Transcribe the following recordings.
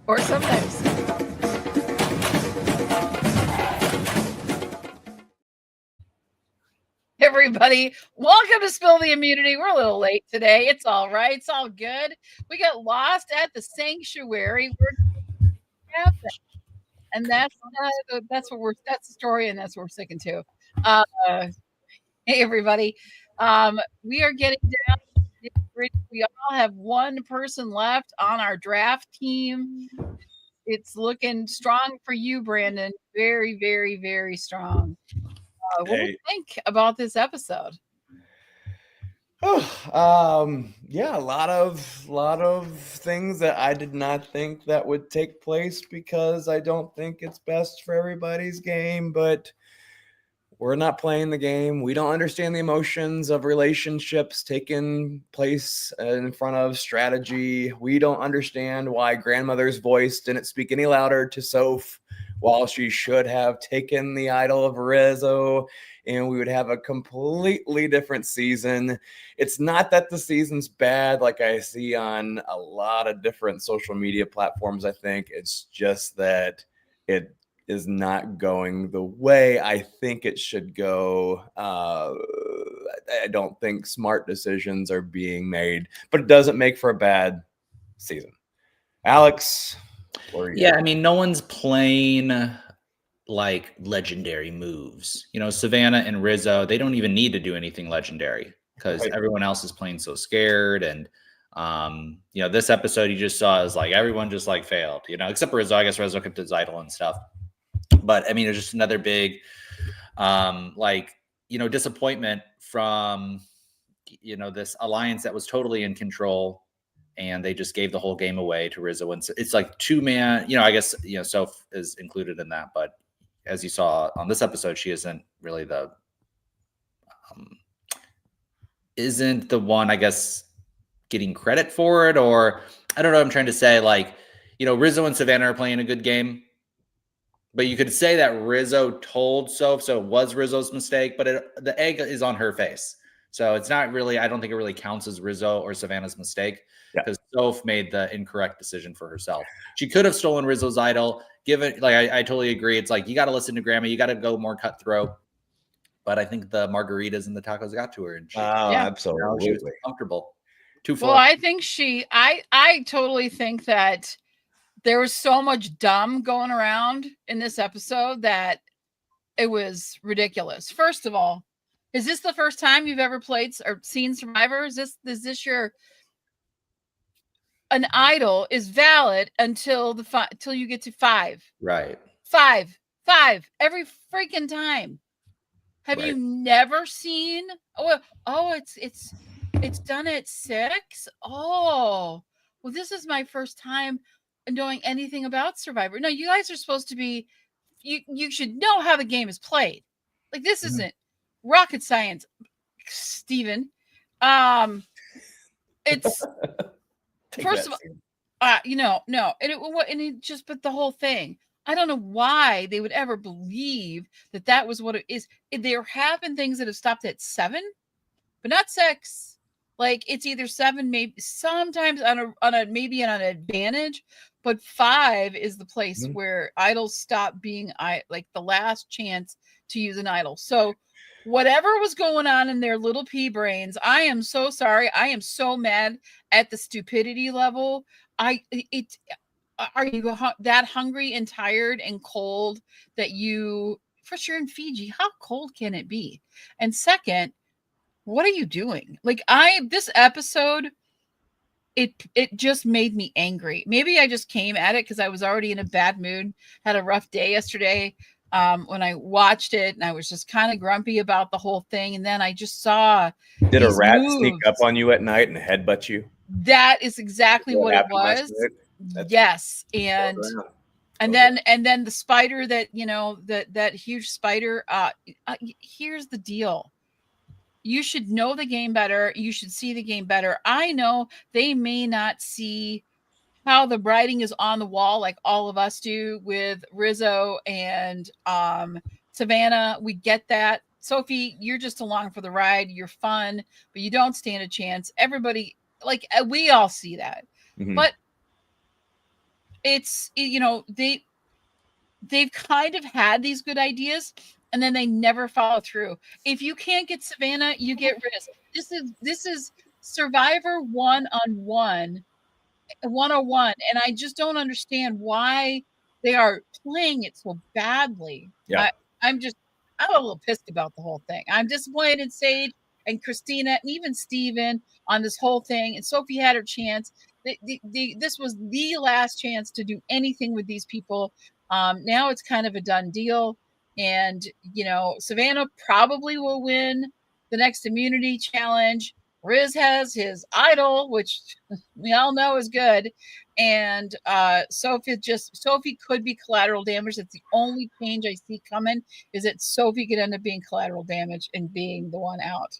Or sometimes. Everybody, welcome to Spill the Immunity. We're a little late today. It's all right. It's all good. We got lost at the sanctuary. And that's that's the story, and that's what we're sticking to. Hey everybody, we are getting down. We all have one person left on our draft team. It's looking strong for you, Brandon. Very, very, very strong. What do you think about this episode? Yeah, a lot of things that I did not think that would take place because I don't think it's best for everybody's game, but we're not playing the game. We don't understand the emotions of relationships taking place in front of strategy. We don't understand why grandmother's voice didn't speak any louder to Soph while she should have taken the idol of Rizzo, and we would have a completely different season. It's not that the season's bad like I see on a lot of different social media platforms. I think it's just that it is not going the way I think it should go. I don't think smart decisions are being made, but it doesn't make for a bad season. Alex? Yeah, I mean, no one's playing like legendary moves. You know, Savannah and Rizzo, they don't even need to do anything legendary because everyone else is playing so scared. And, you know, this episode you just saw is like everyone just like failed, you know, except for Rizzo. I guess Rizzo kept his idol and stuff. But I mean, it's just another big, like, you know, disappointment from, you know, this alliance that was totally in control, and they just gave the whole game away to Rizzo. And it's like 2-man, you know, I guess, you know, Soph is included in that. But as you saw on this episode, she isn't really isn't the one, I guess, getting credit for it. Or I don't know what I'm trying to say. Like, you know, Rizzo and Savannah are playing a good game. But you could say that Rizzo told Soph, so it was Rizzo's mistake, but the egg is on her face. So it's not really, I don't think it really counts as Rizzo or Savannah's mistake because Soph made the incorrect decision for herself. She could have stolen Rizzo's idol. Given, like, I totally agree. It's like, you got to listen to Grandma. You got to go more cutthroat. But I think the margaritas and the tacos got to her. And she, absolutely. She was comfortable. Well, I think I totally think that there was so much dumb going around in this episode that it was ridiculous. First of all, is this the first time you've ever played or seen Survivor? Is this your an idol is valid until till you get to 5. Right. 5 every freaking time. Have you never seen? It's done at 6. Oh, well, this is my first time knowing anything about Survivor. No, you guys are supposed to be. You should know how the game is played. Like, this isn't rocket science, Steven. It's first of all, you know, no, and it just, but the whole thing. I don't know why they would ever believe that was what it is. There have been things that have stopped at 7, but not 6. Like, it's either 7, maybe sometimes on a maybe on an advantage, but 5 is the place where idols stop being like the last chance to use an idol. So whatever was going on in their little pea brains, I am so sorry. I am so mad at the stupidity level. Are you that hungry and tired and cold that you, first, you're in Fiji, how cold can it be? And second, what are you doing? Like, this episode, it just made me angry. Maybe I just came at it because I was already in a bad mood, had a rough day yesterday when I watched it, and I was just kind of grumpy about the whole thing. And then I just saw, did a rat sneak up on you at night and headbutt you? That is exactly what it was. Yes. And then the spider that, you know, that huge spider, here's the deal. You should know the game better. You should see the game better. I know they may not see how the writing is on the wall like all of us do with Rizzo and Savannah. We get that. Sophie, you're just along for the ride. You're fun, but you don't stand a chance. Everybody, like, we all see that. But it's, you know, they've kind of had these good ideas and then they never follow through. If you can't get Savannah, you get Riz. This is Survivor 1-on-1, 101, and I just don't understand why they are playing it so badly. Yeah. I'm a little pissed about the whole thing. I'm disappointed in Sage and Christina and even Steven on this whole thing. And Sophie had her chance. This was the last chance to do anything with these people. Now it's kind of a done deal. And, you know, Savannah probably will win the next immunity challenge. Riz has his idol, which we all know is good. And Sophie could be collateral damage. That's the only change I see coming, is that Sophie could end up being collateral damage and being the one out.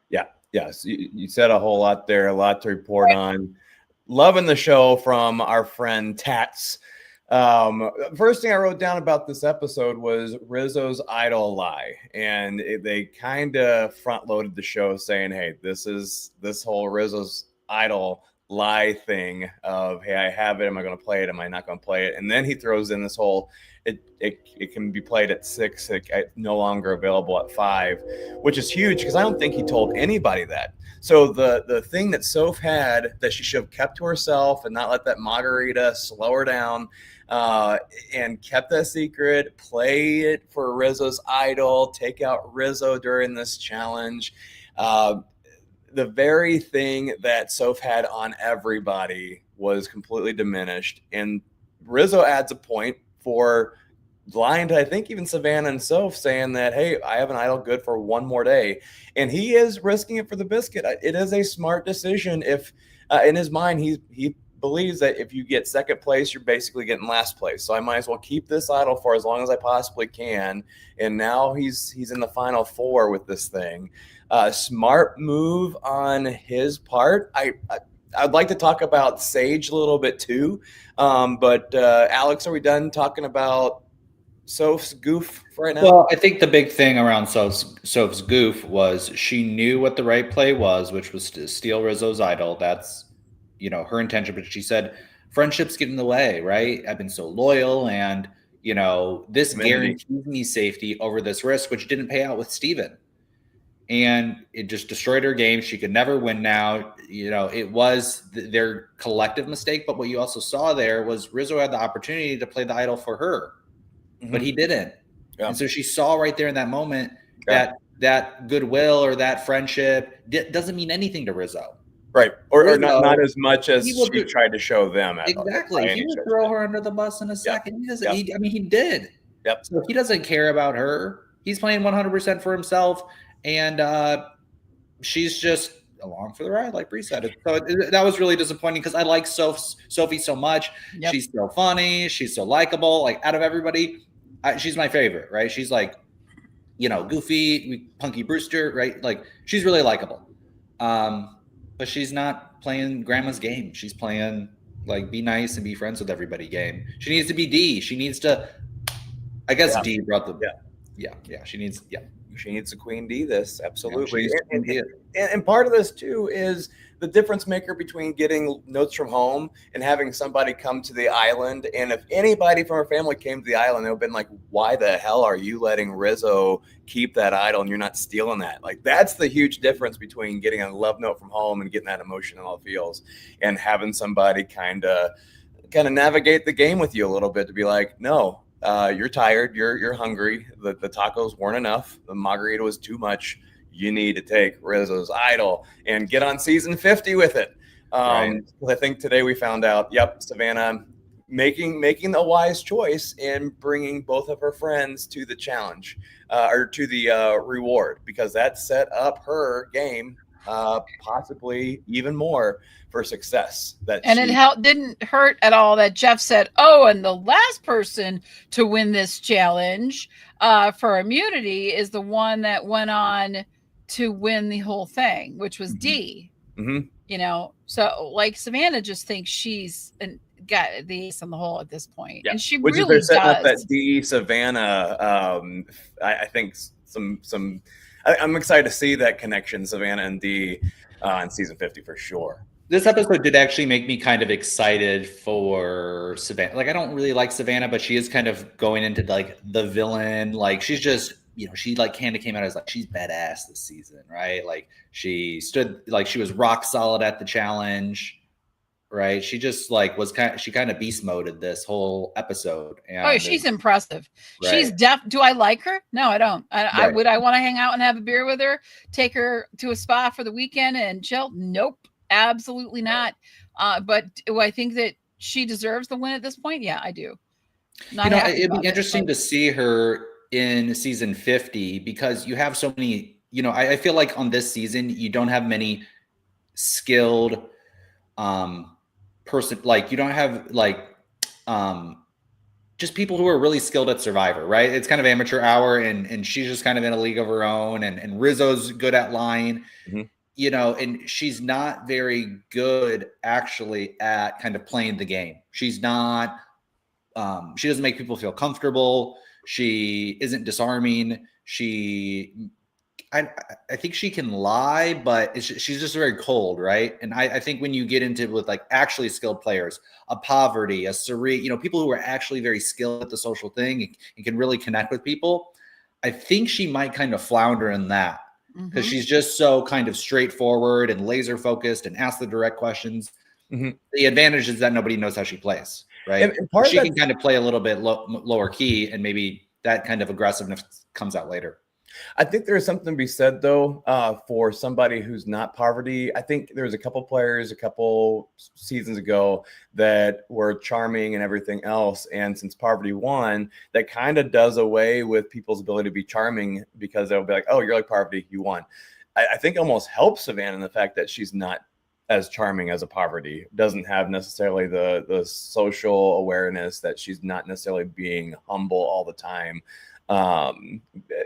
Yeah. Yes. You said a whole lot there, a lot to report on. Loving the show from our friend Tats. First thing I wrote down about this episode was Rizzo's idol lie. And they kind of front loaded the show saying, hey, this whole Rizzo's idol lie thing of, hey, I have it. Am I going to play it? Am I not going to play it? And then he throws in this whole, it can be played at 6, no longer available at 5, which is huge because I don't think he told anybody that. So the thing that Soph had that she should have kept to herself and not let that margarita slow her down, and kept that secret, play it for Rizzo's idol, take out Rizzo during this challenge. The very thing that Soph had on everybody was completely diminished. And Rizzo adds a point for lying to, I think, even Savannah and Soph, saying that, hey, I have an idol good for one more day. And he is risking it for the biscuit. It is a smart decision if, in his mind, he believes that if you get second place, you're basically getting last place. So I might as well keep this idol for as long as I possibly can. And now he's in the final 4 with this thing. Smart move on his part. I'd like to talk about Sage a little bit too. But Alex, are we done talking about Soph's goof right now? Well, I think the big thing around Soph's goof was she knew what the right play was, which was to steal Rizzo's idol. That's, you know, her intention. But she said, friendships get in the way, right? I've been so loyal, and, you know, this guarantees me safety over this risk, which didn't pay out with Steven. And it just destroyed her game. She could never win now. You know, it was their collective mistake. But what you also saw there was Rizzo had the opportunity to play the idol for her, but he didn't. Yeah. And so she saw right there in that moment that goodwill or that friendship doesn't mean anything to Rizzo. Right. Or not as much as she tried to show them. Exactly. He would throw her under the bus in a second. He doesn't. I mean, he did. Yep. So he doesn't care about her. He's playing 100% for himself. And she's just along for the ride, like Bree said. So that was really disappointing because I like Sophie so much. Yep. She's so funny. She's so likable. Like, out of everybody, she's my favorite, right? She's like, you know, goofy, Punky Brewster, right? Like, she's really likable. But she's not playing grandma's game. She's playing, like, be nice and be friends with everybody game. She needs to be D. She needs to, I guess D brought the, she needs, She needs a Queen D this, absolutely. And part of this, too, is the difference maker between getting notes from home and having somebody come to the island. And if anybody from her family came to the island, they would have been like, why the hell are you letting Rizzo keep that idol and you're not stealing that? Like, that's the huge difference between getting a love note from home and getting that emotion in all feels and having somebody kind of navigate the game with you a little bit to be like, no. You're tired. You're hungry. The tacos weren't enough. The margarita was too much. You need to take Rizzo's idol and get on season 50 with it. Right. I think today we found out, Savannah making a wise choice in bringing both of her friends to the challenge or to the reward, because that set up her game possibly even more for success. It didn't hurt at all that Jeff said, oh, and the last person to win this challenge for immunity is the one that went on to win the whole thing, which was D. Mm-hmm. You know, so like Savannah just thinks she's got the ace on the hole at this point. Yeah. And she which really is they're setting up that D Savannah. I think I'm excited to see that connection, Savannah and D, in season 50 for sure. This episode did actually make me kind of excited for Savannah. Like, I don't really like Savannah, but she is kind of going into like the villain. Like, she's just, she like kind of came out as like, she's badass this season, right? Like, she stood, like, she was rock solid at the challenge, right? She just like she kind of beast moded this whole episode. And she's impressive. Right. Do I like her? No, I don't. I Right. want to hang out and have a beer with her, take her to a spa for the weekend and chill? Nope. Absolutely not. But do I think that she deserves the win at this point? Yeah, I do. It'd be interesting to see her in season 50 because you have so many, I feel like on this season, you don't have many skilled person, like you don't have like just people who are really skilled at Survivor, right? It's kind of amateur hour and she's just kind of in a league of her own and Rizzo's good at lying. Mm-hmm. And she's not very good actually at kind of playing the game. She's not, she doesn't make people feel comfortable. She isn't disarming. I think she can lie, but she's just very cold, right? And I think when you get into with like actually skilled players, a Poverty, a Sari, people who are actually very skilled at the social thing and can really connect with people, I think she might kind of flounder in that. Because she's just so kind of straightforward and laser focused and asks the direct questions. Mm-hmm. The advantage is that nobody knows how she plays, right? And she can kind of play a little bit lower key, and maybe that kind of aggressiveness comes out later. I think there's something to be said, though, for somebody who's not Poverty. I think there's a couple players a couple seasons ago that were charming and everything else. And since Poverty won, that kind of does away with people's ability to be charming because they'll be like, oh, you're like Poverty, you won. I think almost helps Savannah in the fact that she's not as charming as a Poverty, doesn't have necessarily the social awareness, that she's not necessarily being humble all the time.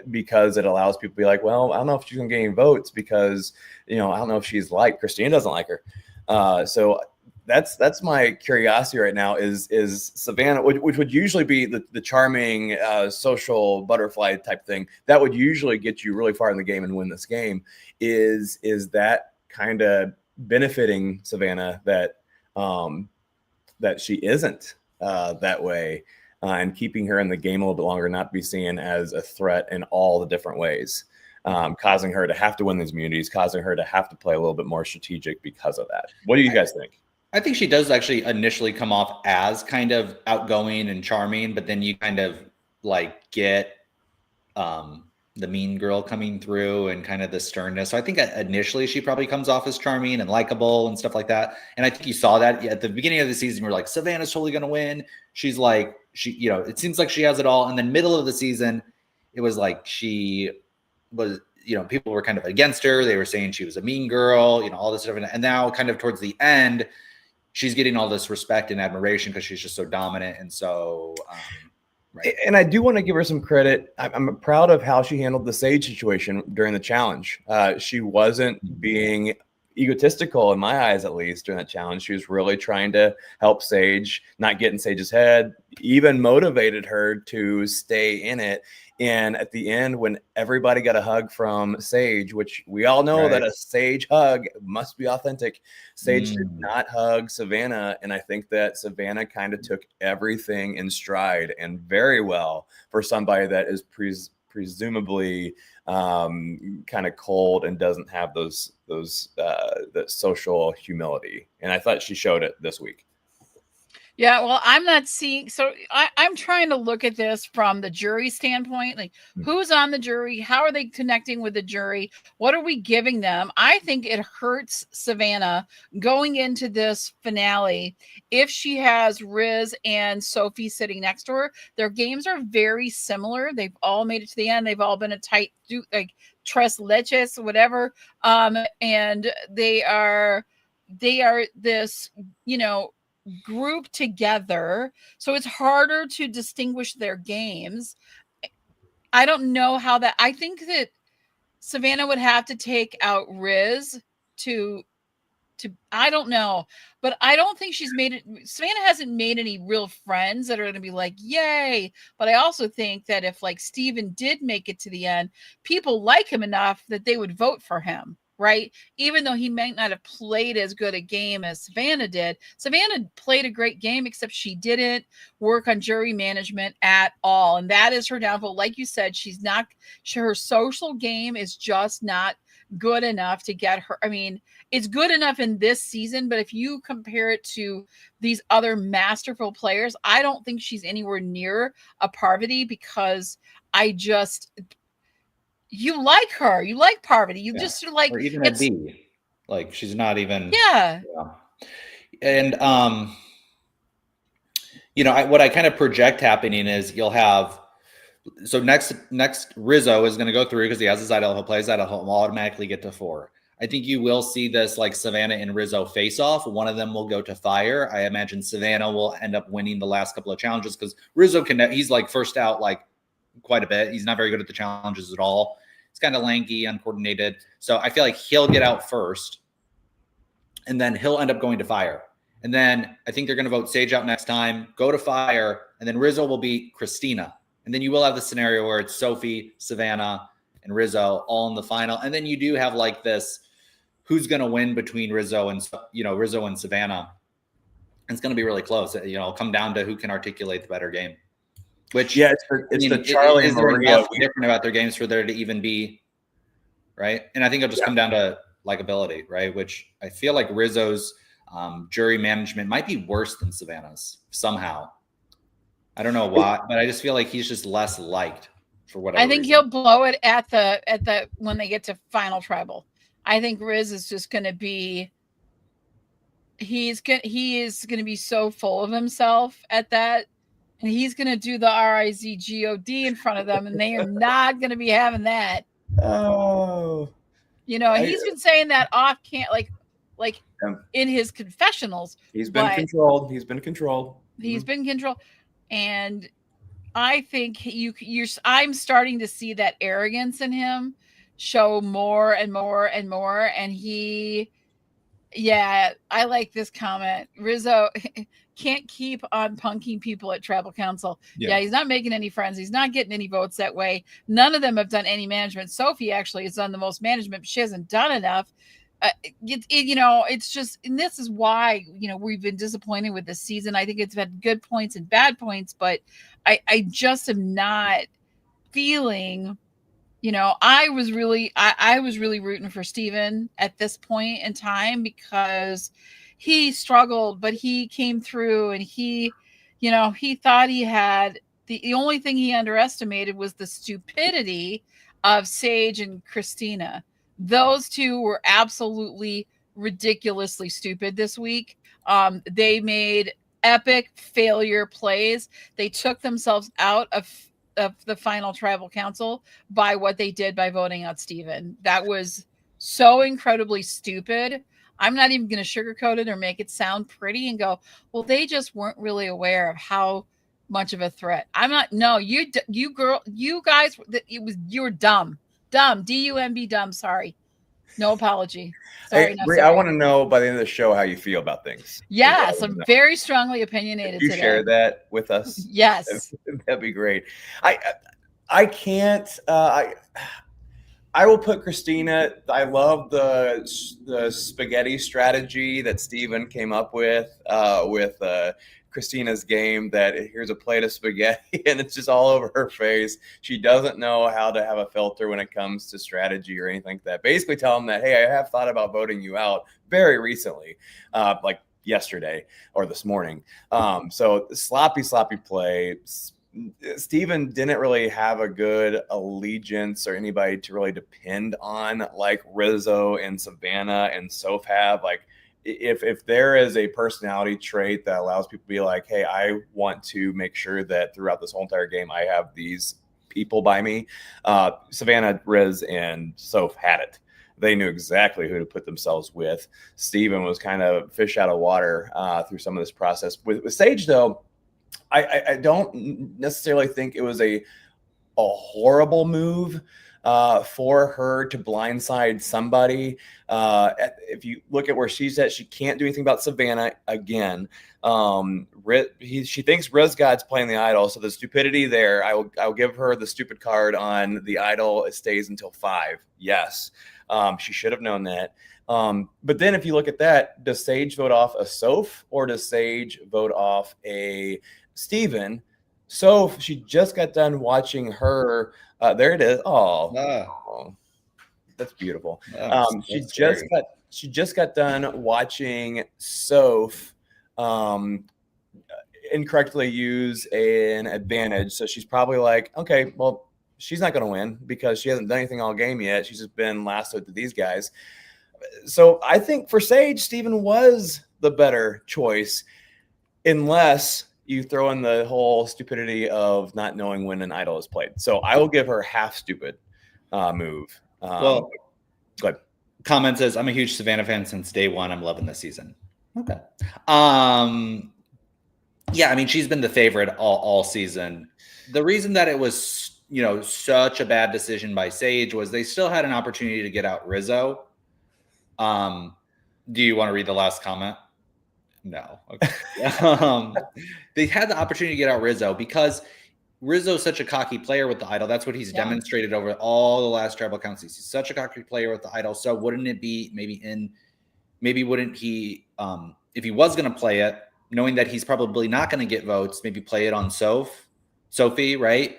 Because it allows people to be like, well, I don't know if she's gonna get any votes because I don't know if she's like Christina doesn't like her. So that's my curiosity right now is Savannah, which would usually be the charming social butterfly type thing that would usually get you really far in the game and win this game. Is that kind of benefiting Savannah that that she isn't that way? And keeping her in the game a little bit longer, not be seen as a threat in all the different ways, causing her to have to win these immunities, causing her to have to play a little bit more strategic because of that. What do you guys think? I think she does actually initially come off as kind of outgoing and charming, but then you kind of like get the mean girl coming through and kind of the sternness. So I think initially she probably comes off as charming and likable and stuff like that. And I think you saw that at the beginning of the season. We're like, Savannah's totally going to win. She's like, it seems like she has it all. And then middle of the season, it was like she was, people were kind of against her. They were saying she was a mean girl, all this stuff. And now kind of towards the end, she's getting all this respect and admiration because she's just so dominant. And so, right. And I do want to give her some credit. I'm proud of how she handled the Sage situation during the challenge. She wasn't being egotistical in my eyes, at least during that challenge. She was really trying to help Sage, not get in Sage's head, even motivated her to stay in it. And at the end, when everybody got a hug from Sage, which we all know that a Sage hug must be authentic, Sage did not hug Savannah. And I think that Savannah kind of took everything in stride, and very well for somebody that is presumably kind of cold and doesn't have that social humility. And I thought she showed it this week. Yeah, well, I'm not seeing. So I'm trying to look at this from the jury standpoint. Like, who's on the jury? How are they connecting with the jury? What are we giving them? I think it hurts Savannah going into this finale if she has Riz and Sophie sitting next to her. Their games are very similar. They've all made it to the end. They've all been a tight, like tres leches, whatever. And they are this, group together, so it's harder to distinguish their games. I don't know how that. I think that Savannah would have to take out Riz to I don't know, but I don't think she's made it. Savannah hasn't made any real friends that are going to be like, yay. But I also think that if like Steven did make it to the end, people like him enough that they would vote for him. right? Even though he might not have played as good a game as Savannah did, Savannah played a great game, except she didn't work on jury management at all. And that is her downfall. Like you said, her social game is just not good enough to get her. I mean, it's good enough in this season, but if you compare it to these other masterful players, I don't think she's anywhere near a Parvati, because you like her. You like Parvati. You just sort of like, or even a B. Like, she's not even. Yeah. And, what I kind of project happening is you'll have, so next Rizzo is going to go through because he has his idol. He'll play his idol. He'll automatically get to 4. I think you will see this like Savannah and Rizzo face off. One of them will go to fire. I imagine Savannah will end up winning the last couple of challenges because Rizzo he's like first out like quite a bit. He's not very good at the challenges at all. He's kind of lanky, uncoordinated. So I feel like he'll get out first and then he'll end up going to fire. And then I think they're going to vote Sage out next time, go to fire, and then Rizzo will beat Christina. And then you will have the scenario where it's Sophie, Savannah, and Rizzo all in the final. And then you do have like this, who's going to win between Rizzo and Savannah. And it's going to be really close. It'll come down to who can articulate the better game. Which, it's the Charlie and Maria. Different about their games for there to even be, right? And I think it'll just come down to likability, right? Which I feel like Rizzo's jury management might be worse than Savannah's somehow. I don't know why, but I just feel like he's just less liked for whatever. I think he'll blow it at the when they get to final tribal. I think Riz is just going to be. He is going to be so full of himself at that, and he's going to do the RIZGOD in front of them, and they are not going to be having that. Oh, he's been saying that off like in his confessionals. He's been controlled. He's been controlled. And I think I'm starting to see that arrogance in him show more and more and more. And I like this comment. Rizzo can't keep on punking people at tribal council. Yeah, he's not making any friends. He's not getting any votes that way. None of them have done any management. Sophie actually has done the most management, but she hasn't done enough. It's just, and this is why, we've been disappointed with this season. I think it's had good points and bad points, but I just am not feeling, I was really rooting for Steven at this point in time because he struggled, but he came through and he thought he had the only thing he underestimated was the stupidity of Sage and Christina. Those two were absolutely ridiculously stupid this week. They made epic failure plays. They took themselves out of the final tribal council by what they did by voting out Steven. That was so incredibly stupid. I'm not even going to sugarcoat it or make it sound pretty and go, well, they just weren't really aware of how much of a threat. You guys, you were dumb. Dumb, D-U-M-B, dumb. Sorry, no apology. Sorry, sorry. I want to know by the end of the show how you feel about things. Yes, I'm very strongly opinionated. If you today. Share that with us. Yes, that'd be great. I can't. I will put Christina. I love the spaghetti strategy that Steven came up with Christina's game, that here's a plate of spaghetti and it's just all over her face. She doesn't know how to have a filter when it comes to strategy or anything like that. Basically tell them that, hey, I have thought about voting you out very recently, like yesterday or this morning. So sloppy play. Steven didn't really have a good allegiance or anybody to really depend on like Rizzo and Savannah and Soph have. Like, if there is a personality trait that allows people to be like, hey, I want to make sure that throughout this whole entire game, I have these people by me. Savannah, Riz, and Soph had it. They knew exactly who to put themselves with. Steven was kind of fish out of water through some of this process. With Sage, though, I don't necessarily think it was a horrible move for her to blindside somebody. If you look at where she's at, she can't do anything about Savannah again. She thinks Riz God's playing the idol, so the stupidity there, I'll give her the stupid card on the idol. It stays until 5. Yes. She should have known that. But then if you look at that, does Sage vote off a Soph or does Sage vote off a Steven? Soph, she just got done watching her. There it is. Oh, that's beautiful. She just got done watching Soph incorrectly use an advantage. So she's probably like, okay, well, she's not going to win because she hasn't done anything all game yet. She's just been lassoed to these guys. So I think for Sage, Steven was the better choice, unless you throw in the whole stupidity of not knowing when an idol is played. So I will give her half stupid move. Well, go ahead. Comment says, I'm a huge Savannah fan since day one. I'm loving this season. Okay. Yeah, I mean, she's been the favorite all season. The reason that it was, such a bad decision by Sage was they still had an opportunity to get out Rizzo. Do you want to read the last comment? No. Okay. They had the opportunity to get out Rizzo because Rizzo's such a cocky player with the idol. That's what he's demonstrated over all the last tribal counts. He's such a cocky player with the idol. So wouldn't it be maybe wouldn't he, if he was going to play it, knowing that he's probably not going to get votes, maybe play it on Sophie, right?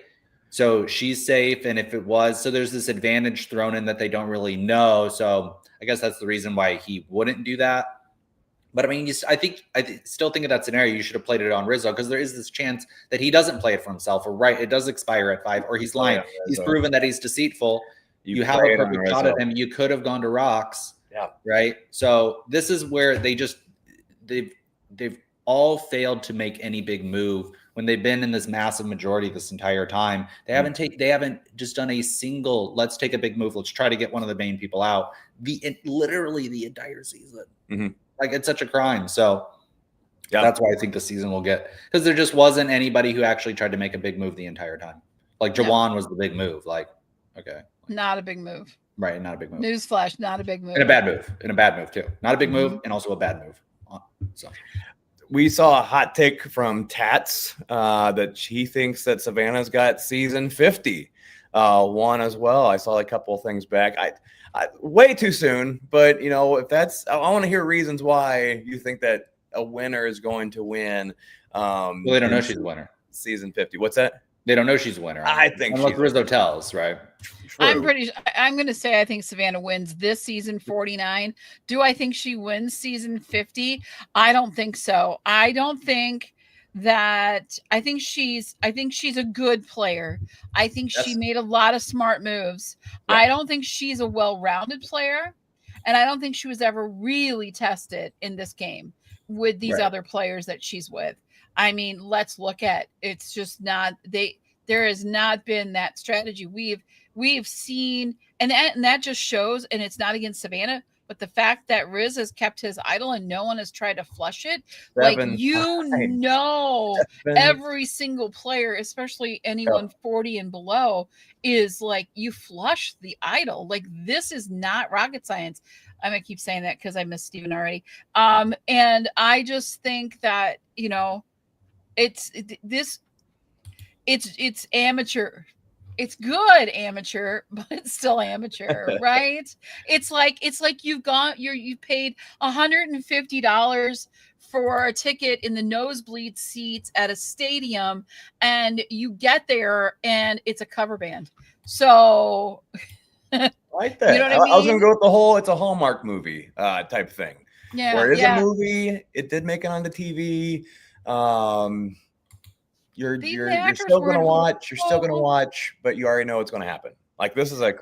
So she's safe. And if it was, so there's this advantage thrown in that they don't really know. So I guess that's the reason why he wouldn't do that. But I mean, I still think of that scenario. You should have played it on Rizzo because there is this chance that he doesn't play it for himself, or it does expire at 5, or he's lying. He's proven that he's deceitful. You have a perfect shot at him. You could have gone to rocks. Yeah. Right. So this is where they've all failed to make any big move when they've been in this massive majority this entire time. They haven't just done a single, let's take a big move. Let's try to get one of the main people out. Literally the entire season. Mm-hmm. Like, it's such a crime. So that's why I think the season will get, because there just wasn't anybody who actually tried to make a big move the entire time. Like Jawan was the big move. Like, okay. Not a big move. Right. Not a big move. Newsflash, not a big move. And a bad move too. Not a big move and also a bad move. So we saw a hot take from Tats that he thinks that Savannah's got season 50 won as well. I saw a couple of things back. I way too soon, but if that's, I want to hear reasons why you think that a winner is going to win. Well, they don't know she's a winner. Season 50. What's that? They don't know she's a winner. I think unless Rizzo tells, right? True. I'm going to say I think Savannah wins this season 49. Do I think she wins season 50? I don't think so. I think she's a good player. I think she made a lot of smart moves. Yeah. I don't think she's a well-rounded player, and I don't think she was ever really tested in this game with these other players that she's with. I mean, let's look at, it's just not, there has not been that strategy. We've seen, and that just shows, and it's not against Savannah, but the fact that Riz has kept his idol and no one has tried to flush it, every single player, especially anyone 40 and below, is like, you flush the idol. Like, this is not rocket science. I'm gonna keep saying that because I missed Steven already. And I just think that, it's amateur. It's good amateur, but it's still amateur, right? It's like you paid $150 for a ticket in the nosebleed seats at a stadium, and you get there and it's a cover band. So like that. You know what I mean? I was gonna go with the whole it's a Hallmark movie type thing. Yeah. Where it is a movie, it did make it onto TV. You're still going to watch, but you already know what's going to happen. Like, this is a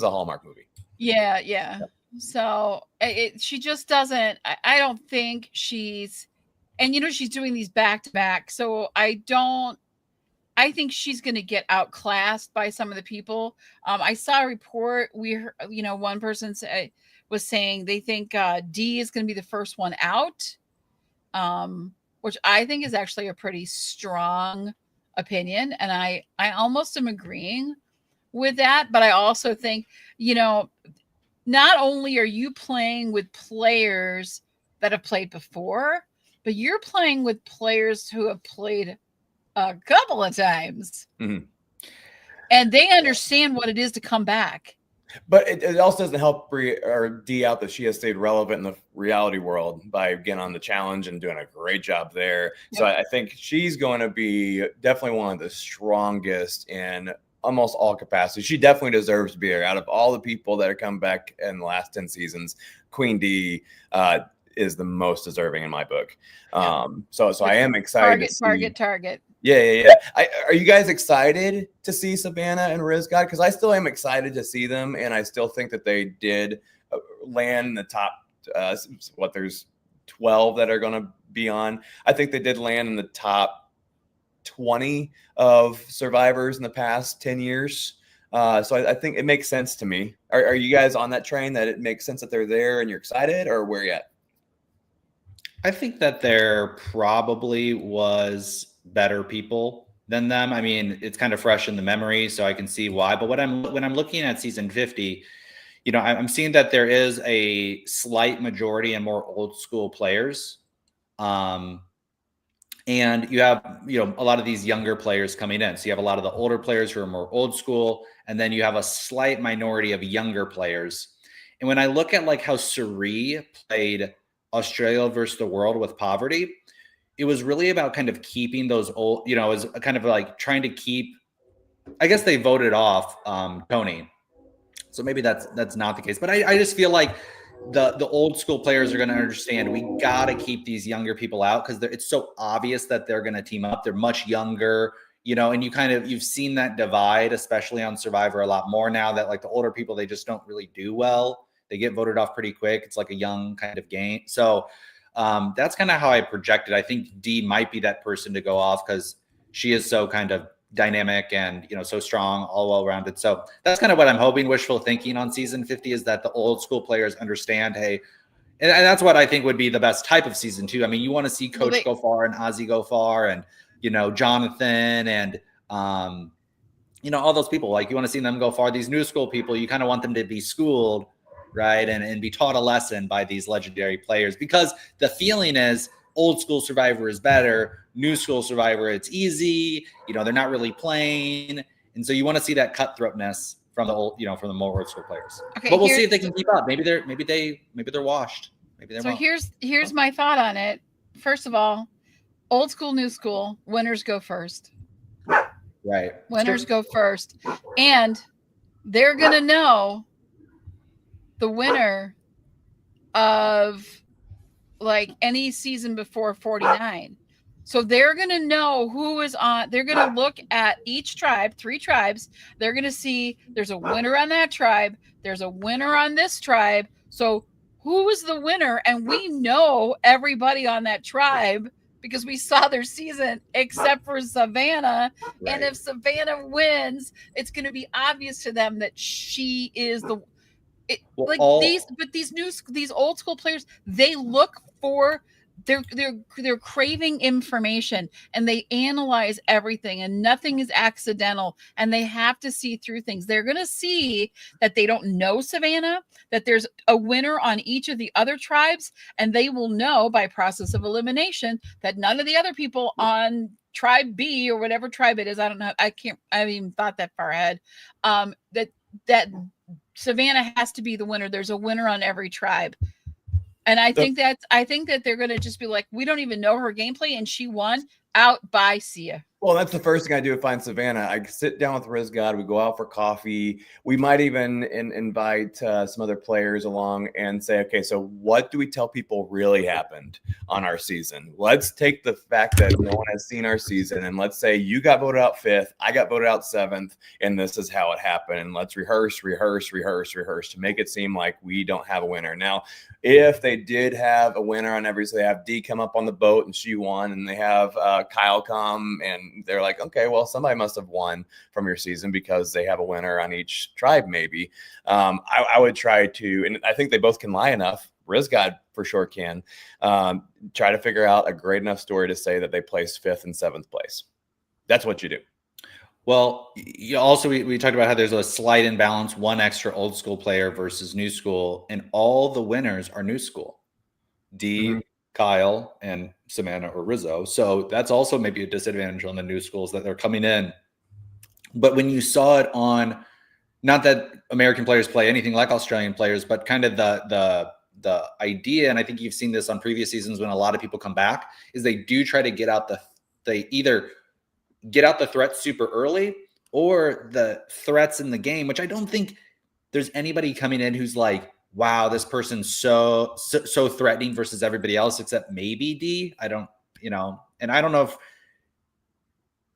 Hallmark movie. Yeah. So she just doesn't, I don't think she's, and she's doing these back to back. So I think she's going to get outclassed by some of the people. I saw a report, one person was saying they think D is going to be the first one out. Which I think is actually a pretty strong opinion. And I almost am agreeing with that. But I also think, not only are you playing with players that have played before, but you're playing with players who have played a couple of times. Mm-hmm. And they understand what it is to come back. But it also doesn't help Dee out that she has stayed relevant in the reality world by getting on the challenge and doing a great job there. Yep. So I think she's going to be definitely one of the strongest in almost all capacities. She definitely deserves to be there. Out of all the people that have come back in the last 10 seasons, Queen Dee is the most deserving in my book. So I am excited to see. Target. Yeah. Are you guys excited to see Savannah and Rizgod? Because I still am excited to see them, and I still think that they did land in the top. There's 12 that are going to be on. I think they did land in the top 20 of survivors in the past 10 years. So I think it makes sense to me. Are you guys on that train that it makes sense that they're there and you're excited, or where you at? I think that there probably was better people than them. I mean, it's kind of fresh in the memory, so I can see why. But when I'm looking at season 50, I'm seeing that there is a slight majority and more old school players. And you have, a lot of these younger players coming in. So you have a lot of the older players who are more old school, and then you have a slight minority of younger players. And when I look at like how Suri played Australia versus the world with poverty, it was really about kind of keeping those old, it was kind of like trying to keep, I guess they voted off Tony. So maybe that's not the case, but I just feel like the old school players are going to understand we got to keep these younger people out because it's so obvious that they're going to team up. They're much younger, and you've seen that divide, especially on Survivor, a lot more now that like the older people, they just don't really do well. They get voted off pretty quick. It's like a young kind of game. So that's kind of how I projected. I think Dee might be that person to go off because she is so kind of dynamic and so strong, all well-rounded. So that's kind of what I'm hoping. Wishful thinking on season 50 is that the old school players understand, hey, and that's what I think would be the best type of season 2. I mean, you want to see Coach go far and Ozzy go far, and Jonathan and all those people. Like you want to see them go far. These new school people, you kind of want them to be schooled, right, and be taught a lesson by these legendary players, because the feeling is old school Survivor is better. New school Survivor, it's easy. They're not really playing, and so you want to see that cutthroatness from the old, from the more old school players. Okay, but we'll see if they can keep up. Maybe they're washed. Maybe they're. So here's my thought on it. First of all, old school, new school, winners go first. Right. Winners go first, and they're gonna know the winner of like any season before 49. So they're going to know who is on. They're going to look at each tribe, 3 tribes. They're going to see there's a winner on that tribe. There's a winner on this tribe. So who is the winner? And we know everybody on that tribe because we saw their season except for Savannah. Right. And if Savannah wins, it's going to be obvious to them that she is the these old school players, they look for they're craving information and they analyze everything and nothing is accidental and they have to see through things. They're going to see that they don't know Savannah, that there's a winner on each of the other tribes, and they will know by process of elimination that none of the other people on tribe B or whatever tribe it is, I don't know, I haven't even thought that far ahead, that Savannah has to be the winner. There's a winner on every tribe. And I think that they're going to just be like, we don't even know her gameplay and she won. Out. Bye. See ya. Well, that's the first thing I do if I find Savannah. I sit down with Rizgod. We go out for coffee. We might even invite some other players along and say, okay, so what do we tell people really happened on our season? Let's take the fact that no one has seen our season, and let's say you got voted out 5th, I got voted out 7th, and this is how it happened. And let's rehearse to make it seem like we don't have a winner. Now, if they did have a winner on every, so they have Dee come up on the boat and she won, and they have Kyle come and they're like, okay, well, somebody must have won from your season because they have a winner on each tribe, maybe. I would try to, and I think they both can lie enough. Rizgod for sure can try to figure out a great enough story to say that they placed 5th and 7th place. That's what you do. Well, also we talked about how there's a slight imbalance, 1 extra old school player versus new school, and all the winners are new school. Dee, Kyle, and Savannah or Rizzo. So that's also maybe a disadvantage on the new schools that they're coming in. But when you saw it on not that American players play anything like Australian players, but kind of the idea, and I think you've seen this on previous seasons when a lot of people come back, is they do try to get out they either get out the threats super early or the threats in the game, which I don't think there's anybody coming in who's like, wow, this person's so threatening versus everybody else, except maybe D. I don't, and I don't know if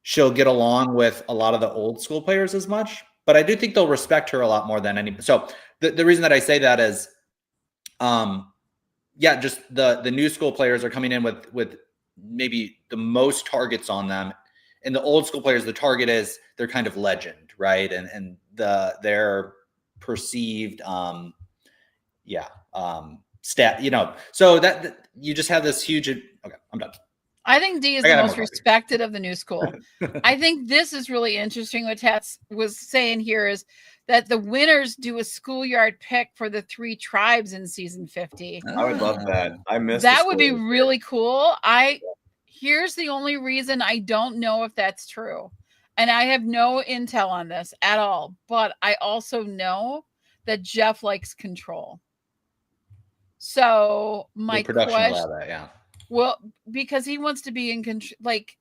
she'll get along with a lot of the old school players as much, but I do think they'll respect her a lot more than anybody. So the reason that I say that is, just the new school players are coming in with maybe the most targets on them. And the old school players, the target is they're kind of legend, right? And their perceived, stat, so that you just have this huge. Okay, I'm done. I think D is the most respected of the new school. I think this is really interesting. What Tats was saying here is that the winners do a schoolyard pick for the 3 tribes in season 50. I would love that. I miss that. Would be really cool. Here's the only reason I don't know if that's true. And I have no intel on this at all. But I also know that Jeff likes control. So my question, well, because he wants to be in control. Like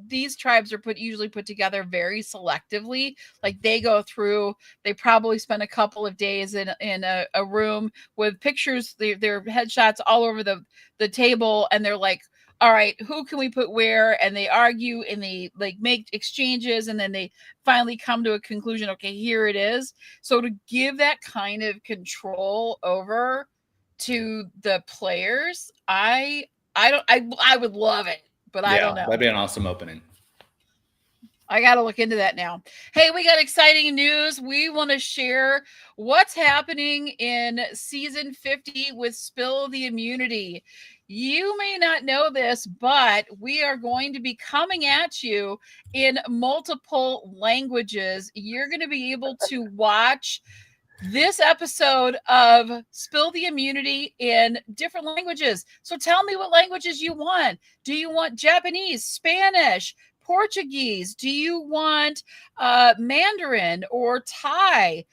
these tribes are usually put together very selectively. Like they go through, they probably spend a couple of days in a room with pictures, their headshots all over the table, and they're like, all right, who can we put where? And they argue and they like make exchanges, and then they finally come to a conclusion. Okay, here it is. So to give that kind of control over to the players, I would love it, but I don't know. That'd be an awesome opening. I got to look into that now. Hey, we got exciting news. We want to share what's happening in season 50 with Spill the Immunity. You may not know this, but we are going to be coming at you in multiple languages. You're going to be able to watch this episode of Spill the Immunity in different languages. So tell me what languages you want. Do you want Japanese, Spanish, Portuguese? Do you want Mandarin or Thai?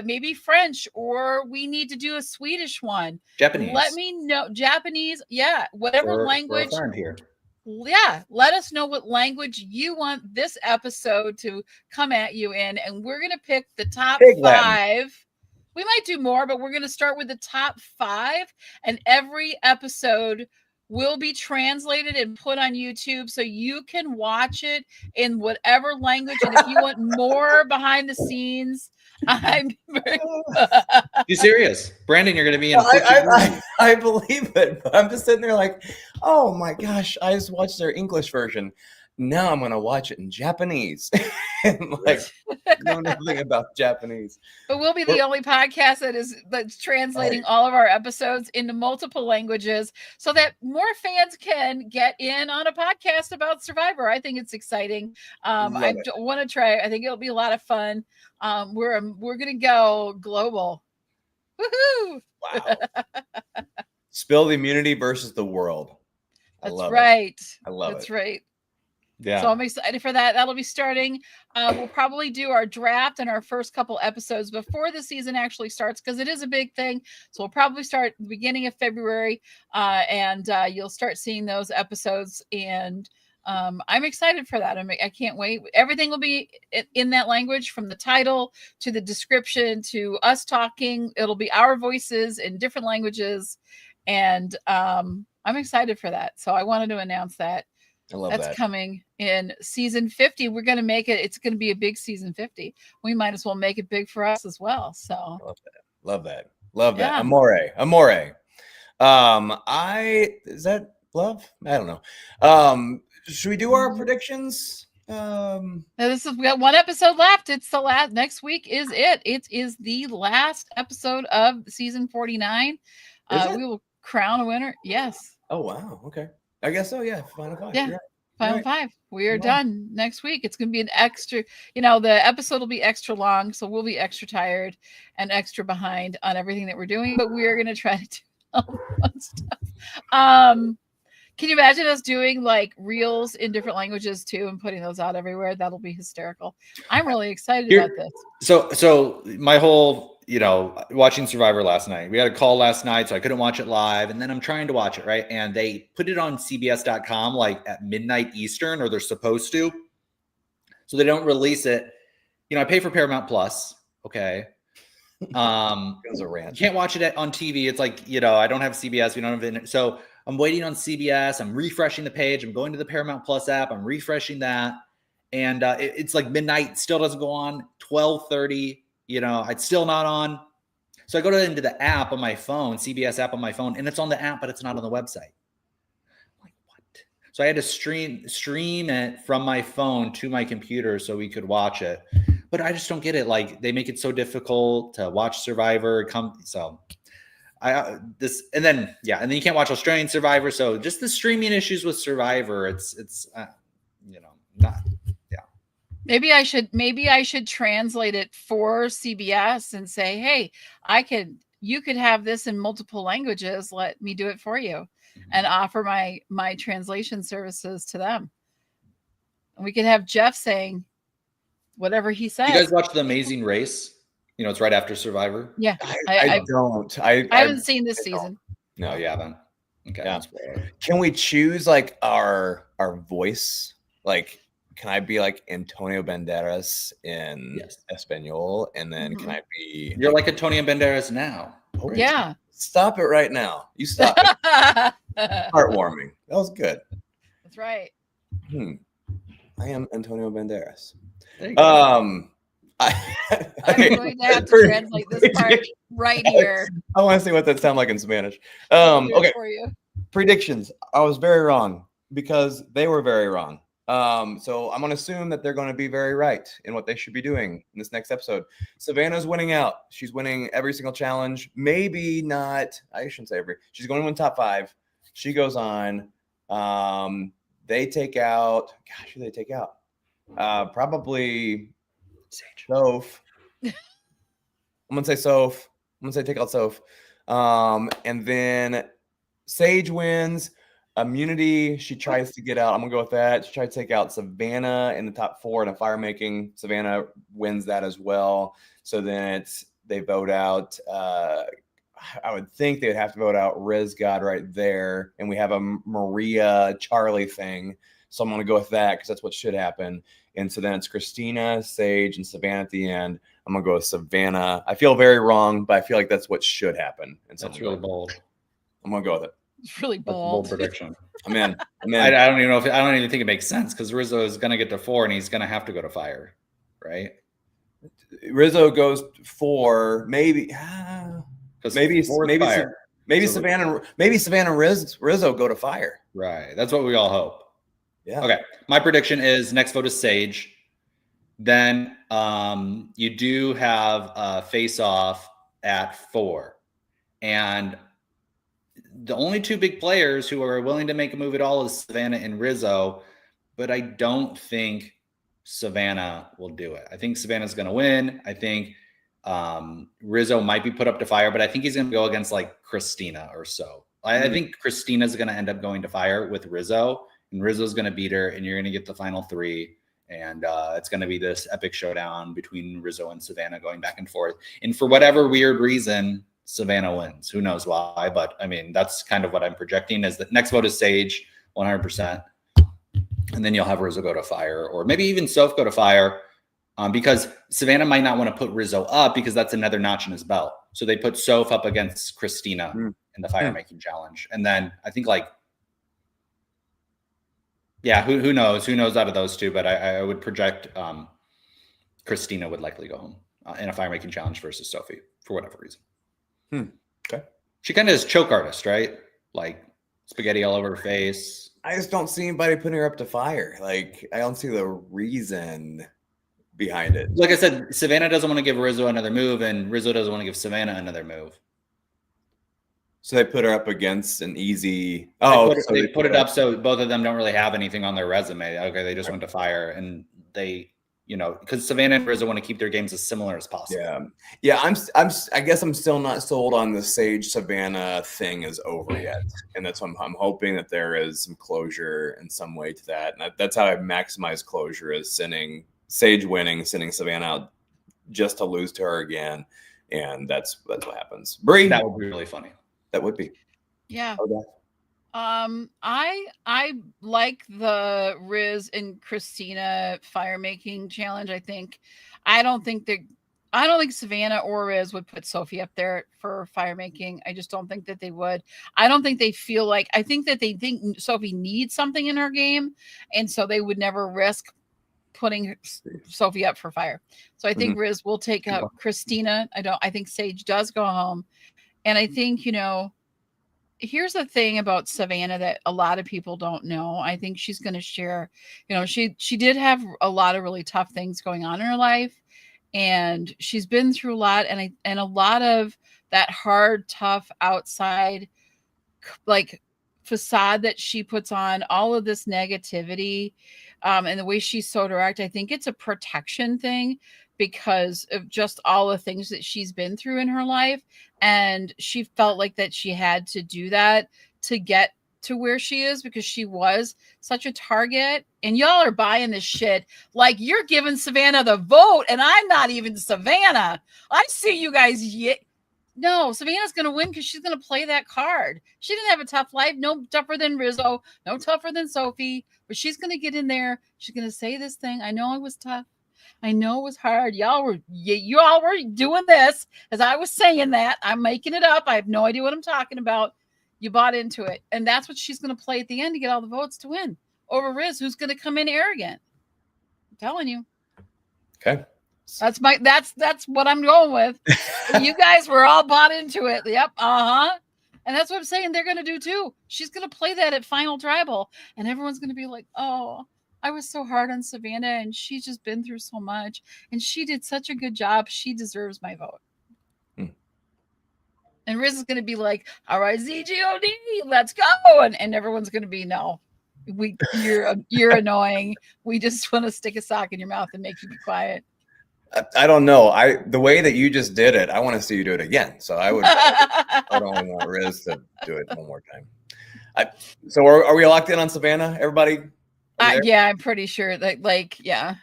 Maybe French, or we need to do a Swedish one. Japanese. Let me know. Japanese. Yeah. Whatever language. For a friend here. Yeah, let us know what language you want this episode to come at you in, and we're going to pick the top 5. We might do more, but we're going to start with the top 5, and every episode will be translated and put on YouTube so you can watch it in whatever language. And if you want more behind the scenes, You serious? Brandon, you're going to be in I believe it, but I'm just sitting there like, oh my gosh, I just watched their English version. Now I'm going to watch it in Japanese. And like, know nothing about Japanese. But we'll be the only podcast that's translating all of our episodes into multiple languages so that more fans can get in on a podcast about Survivor. I think it's exciting. I want to try. I think it'll be a lot of fun. We're going to go global. Woohoo! Wow. Spill the Immunity versus the world. That's right. I love it. That's right. Yeah. So I'm excited for that. That'll be starting. We'll probably do our draft and our first couple episodes before the season actually starts, because it is a big thing. So we'll probably start the beginning of February, and you'll start seeing those episodes. And I'm excited for that. I can't wait. Everything will be in that language, from the title to the description to us talking. It'll be our voices in different languages, and I'm excited for that. So I wanted to announce that. I love That's coming in season 50. We're going to make it. It's going to be a big season 50. We might as well make it big for us as well. So love that. Yeah. Amore. Is that love? I don't know. Should we do our predictions? We got one episode left. It's the last. Next week is it. It is the last episode of season 49. We will crown a winner. Yes. Oh wow. Okay. I guess so. Yeah. Final 5. Yeah. Final 5. We are done next week. It's going to be an extra, the episode will be extra long. So we'll be extra tired and extra behind on everything that we're doing, but we are going to try to do all the fun stuff. Can you imagine us doing like reels in different languages too and putting those out everywhere? That'll be hysterical. I'm really excited about this. So my whole, watching Survivor last night, we had a call last night, so I couldn't watch it live. And then I'm trying to watch it, right? And they put it on CBS.com like at midnight Eastern, or they're supposed to. So they don't release it. I pay for Paramount Plus. Okay. It was a rant. You can't watch it on TV. It's like, I don't have CBS. We don't have it. So I'm waiting on CBS. I'm refreshing the page. I'm going to the Paramount Plus app. I'm refreshing that. And it's like midnight. Still doesn't go on. 12:30. It's still not on. So I go into the app on my phone, CBS app on my phone, and it's on the app, but it's not on the website. I'm like, what? So I had to stream it from my phone to my computer so we could watch it. But I just don't get it. Like, they make it so difficult to watch Survivor. And then you can't watch Australian Survivor. So just the streaming issues with Survivor, it's not. Maybe I should translate it for CBS and say, hey, you could have this in multiple languages. Let me do it for you, and offer my translation services to them. And we could have Jeff saying whatever he says. You guys watch The Amazing Race? It's right after Survivor. Yeah, I don't. I haven't seen this season. No, you haven't. Okay. Yeah. Can we choose like our voice? Like, can I be like Antonio Banderas in Espanol? And then can I be... You're like Antonio Banderas now. Right? Yeah. Stop it right now. You stop it. Heartwarming. That was good. That's right. I am Antonio Banderas. I'm going to have to translate this part right here. I want to see what that sounds like in Spanish. Okay. For you. Predictions. I was very wrong because they were very wrong. So I'm going to assume that they're going to be very right in what they should be doing in this next episode. Savannah's winning out. She's winning every single challenge. Maybe not. I shouldn't say every. She's going to win top 5. She goes on. They take out. Gosh, who do they take out? Probably Sage. Soph. I'm going to say Soph. I'm going to say take out Soph. And then Sage wins. ImmuniTEA, she tries to get out. I'm going to go with that. She tried to take out Savannah in the top 4 in a fire making. Savannah wins that as well. So then they vote out. I would think they would have to vote out Riz God right there. And we have a Maria Charlie thing. So I'm going to go with that because that's what should happen. And so then it's Christina, Sage, and Savannah at the end. I'm going to go with Savannah. I feel very wrong, but I feel like that's what should happen. And so that's really bold. I'm going to go with it. It's really bold. Bold prediction. I'm in. I don't even know I don't even think it makes sense because Rizzo is going to get to 4 and he's going to have to go to fire, right? Rizzo goes 4, maybe. Maybe Savannah and Rizzo go to fire. Right. That's what we all hope. Yeah. Okay. My prediction is next vote is Sage. Then you do have a face-off at 4. And the only 2 big players who are willing to make a move at all is Savannah and Rizzo. But I don't think Savannah will do it. I think Savannah's going to win. I think Rizzo might be put up to fire, but I think he's going to go against like Christina or so. I think Christina's going to end up going to fire with Rizzo, and Rizzo's going to beat her, and you're going to get the final 3. And it's going to be this epic showdown between Rizzo and Savannah going back and forth. And for whatever weird reason, Savannah wins. Who knows why? But I mean, that's kind of what I'm projecting is the next vote is Sage, 100%. And then you'll have Rizzo go to fire, or maybe even Soph go to fire. Because Savannah might not want to put Rizzo up because that's another notch in his belt. So they put Soph up against Christina in the fire making challenge. And then I think who knows? Who knows out of those 2? But I would project Christina would likely go home in a fire making challenge versus Sophie for whatever reason. Okay. She kind of is choke artist, right? Like spaghetti all over her face. I just don't see anybody putting her up to fire. Like, I don't see the reason behind it. Like I said, Savannah doesn't want to give Rizzo another move, and Rizzo doesn't want to give Savannah another move. So they put her up against an easy. They put it up so both of them don't really have anything on their resume. Okay, they just went to fire, and they you know, because Savannah and Rizzo want to keep their games as similar as possible. Yeah. I guess I'm still not sold on the Sage Savannah thing is over yet, and that's what I'm hoping that there is some closure in some way to that. And that's how I maximize closure: is sending Sage winning, sending Savannah out just to lose to her again, and that's what happens. Bree, that would be really funny. That would be. Yeah. I like the Riz and Christina fire making challenge. I don't think Savannah or Riz would put Sophie up there for fire making. I just don't think that they would. I don't think they feel like, I think that they think Sophie needs something in her game, and so they would never risk putting Sophie up for fire. So I think Riz will take out Christina. I think Sage does go home. And I think, here's the thing about Savannah that a lot of people don't know. I think she's going to share, she did have a lot of really tough things going on in her life, and she's been through a lot, and a lot of that hard, tough outside like facade that she puts on, all of this negativity, and the way she's so direct. I think it's a protection thing because of just all the things that she's been through in her life. And she felt like that she had to do that to get to where she is, because she was such a target. And y'all are buying this shit like you're giving Savannah the vote, and I'm not even Savannah. I see you guys. No, Savannah's going to win because she's going to play that card. She didn't have a tough life. No tougher than Rizzo. No tougher than Sophie. But she's going to get in there. She's going to say this thing. I know I was tough. I know it was hard. You all were doing this as I was saying that. I'm making it up. I have no idea what I'm talking about. You bought into it. And that's what she's going to play at the end to get all the votes to win over Riz, who's going to come in arrogant. I'm telling you. Okay. That's what I'm going with. You guys were all bought into it. Yep. And that's what I'm saying they're going to do too. She's going to play that at Final Tribal, and everyone's going to be like, oh, I was so hard on Savannah, and she's just been through so much, and she did such a good job. She deserves my vote. And Riz is going to be like, all right, ZGOD, let's go. And everyone's going to be, no, you're annoying. We just want to stick a sock in your mouth and make you be quiet. I don't know. The way that you just did it, I want to see you do it again. So I would. I don't want Riz to do it one more time. So are we locked in on Savannah? Everybody? Yeah, I'm pretty sure that. Yeah.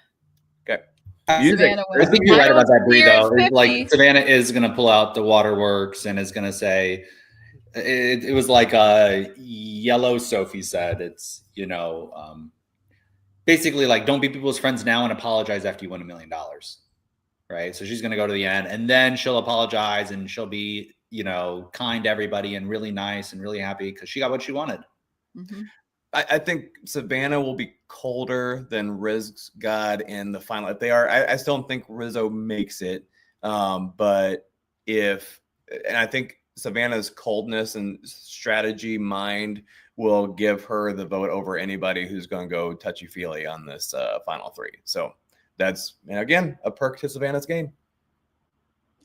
Okay. I think you're right about that, Bree. Though, like Savannah is going to pull out the waterworks and is going to say, it was like Yellow Sophie said. It's basically like, don't be people's friends now and apologize after you win $1 million. Right. So she's going to go to the end, and then she'll apologize, and she'll be, kind to everybody and really nice and really happy because she got what she wanted. Mm-hmm. I think Savannah will be colder than Riz got in the final. If they are, I still don't think Rizzo makes it. But and I think Savannah's coldness and strategy mind will give her the vote over anybody who's going to go touchy-feely on this final three. So that's, again, a perk to Savannah's game.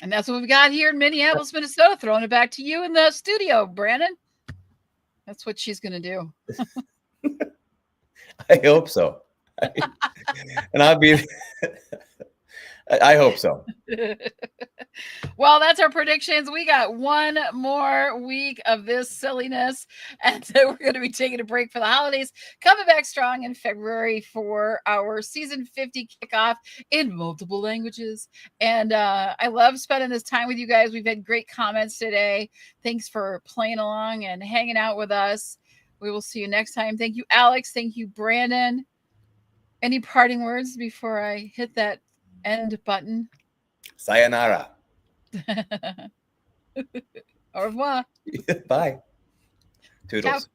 And that's what we've got here in Minneapolis, Minnesota. Throwing it back to you in the studio, Brandon. That's what she's going to do. I hope so. And I hope so. Well, that's our predictions. We got one more week of this silliness, and then we're going to be taking a break for the holidays, coming back strong in February for our season 50 kickoff in multiple languages. And I love spending this time with you guys. We've had great comments today. Thanks for playing along and hanging out with us. We will see you next time. Thank you, Alex. Thank you, Brandon. Any parting words before I hit that end button? Sayonara. Au revoir. Bye. Toodles. Ciao.